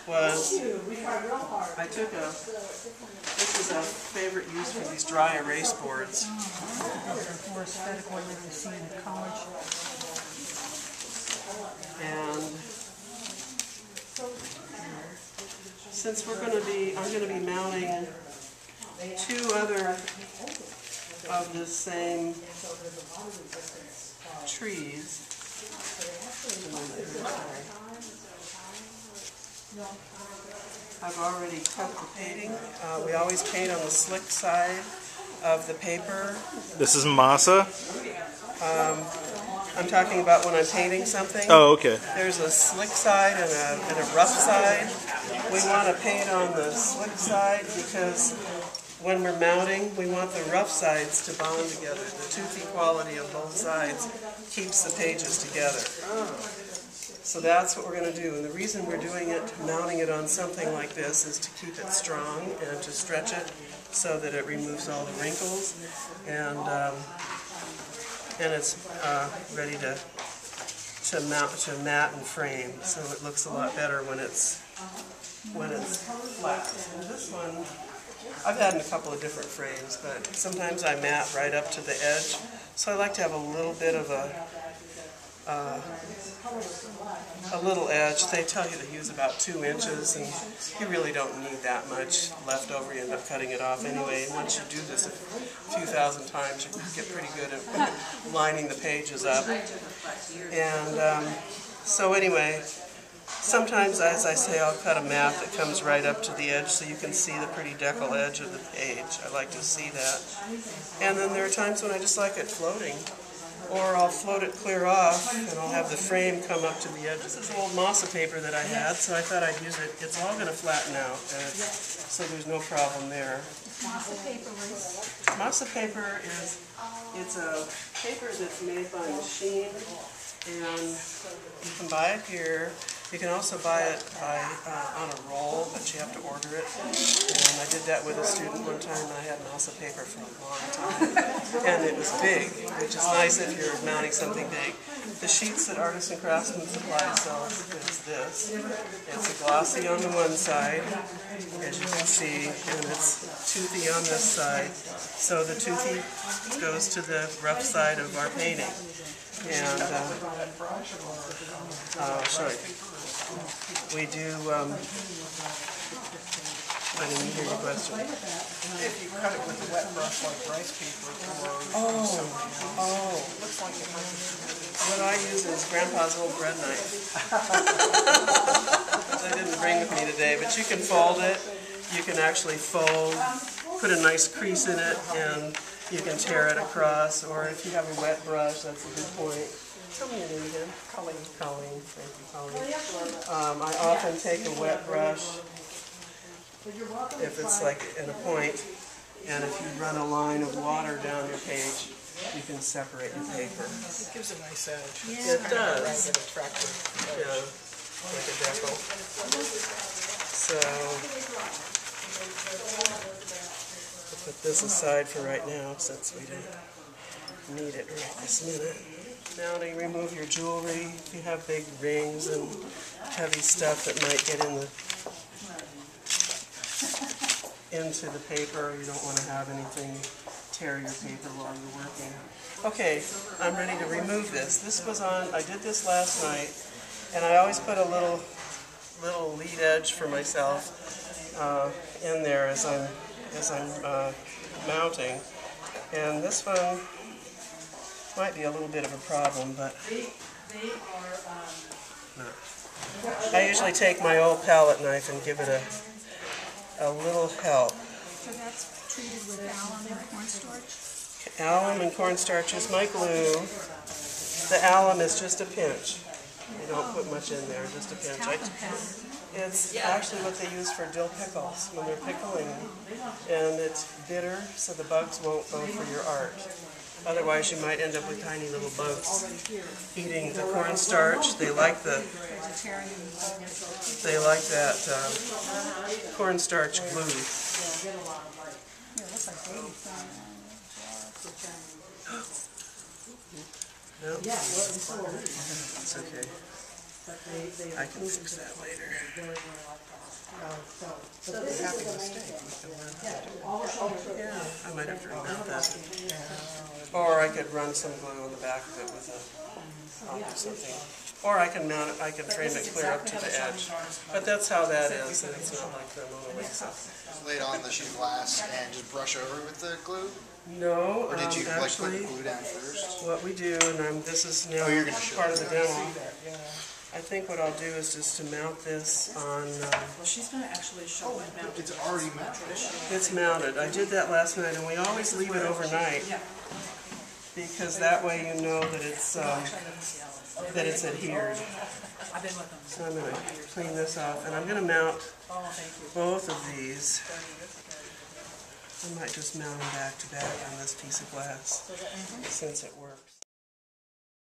was I took this is a favorite use for these dry erase boards. More aesthetic one than you see in college. And since I'm going to be mounting two other of the same trees. I've already cut the painting. We always paint on the slick side of the paper. This is masa? I'm talking about when I'm painting something. Oh, okay. There's a slick side and a rough side. We want to paint on the slick side because when we're mounting, we want the rough sides to bond together. The toothy quality of both sides keeps the pages together. So that's what we're going to do. And the reason we're doing it, mounting it on something like this, is to keep it strong and to stretch it so that it removes all the wrinkles. And it's ready to mat and frame, so it looks a lot better when it's flat. And this one, I've had in a couple of different frames, but sometimes I mat right up to the edge. So I like to have a little bit of a little edge. They tell you to use about 2 inches, and you really don't need that much left over. You end up cutting it off anyway. And once you do this a few thousand times, you get pretty good at lining the pages up. And so anyway, sometimes, as I say, I'll cut a mat that comes right up to the edge so you can see the pretty decal edge of the page. I like to see that. And then there are times when I just like it floating. Or I'll float it clear off, and I'll have the frame come up to the edge. This is old masa paper that I had, so I thought I'd use it. It's all going to flatten out, so there's no problem there. Masa paper is? Masa paper it's a paper that's made by machine, and you can buy it here. You can also buy it on a roll, but you have to order it. And I did that with a student one time. I had masa paper for a long time. And it was big, which is nice if you're mounting something big. The sheets that Artists and Craftsmen Supply sells is this. It's a glossy on the one side, as you can see, and it's toothy on this side. So the toothy goes to the rough side of our painting. And I'll show you. We do, I didn't hear your question. If you cut it with a wet brush like rice paper or looks like it might be. What I use is Grandpa's old bread knife. I didn't bring with me today, but you can fold it. You can actually fold, put a nice crease in it, and you can tear it across. Or if you have a wet brush, that's a good point. Tell me your name again. Colleen. Colleen. Thank you, Colleen. I often take a wet brush if it's like in a point, and if you run a line of water down your page, you can separate your paper. It gives a nice edge. Yeah. It does. Attractive. Yeah, like a decal. So I'll put this aside for right now since we don't need it right this minute. Now to remove your jewelry, if you have big rings and heavy stuff that might get into the paper, you don't want to have anything tear your paper while you're working. Okay, I'm ready to remove this. This was on, I did this last night, and I always put a little lead edge for myself in there as I'm mounting. And this one might be a little bit of a problem, but no. I usually take my old palette knife and give it a little help. So that's treated with alum and cornstarch? Alum and cornstarch is my glue. The alum is just a pinch. You don't put much in there, just a pinch. It's actually what they use for dill pickles when they're pickling, and it's bitter, so the bugs won't go for your art. Otherwise, you might end up with tiny little bugs eating the cornstarch. They like that cornstarch glue. No, it's okay. I can fix that later. a happy mistake. We can learn how to do it. Yeah, I might have to remount that. Or I could run some glue on the back of it with a something. Or I can mount it, I can frame it clear up to the edge. But that's how that is, and it's not like the Mona Lisa. Lay it on the sheet of glass and just brush over with the glue? No, Or did you like put actually, the glue down first? what we do, and this is now you're gonna show part of the demo. Yeah. I think what I'll do is just to mount this on, Well, she's gonna actually show it mounted. It's already mounted. it's mounted. I did that last night, and we always leave it overnight, because that way you know that it's adhered. I've been with them. So I'm going to clean this off, and I'm going to mount Oh, thank you. both of these. I might just mount them back to back on this piece of glass, since it works.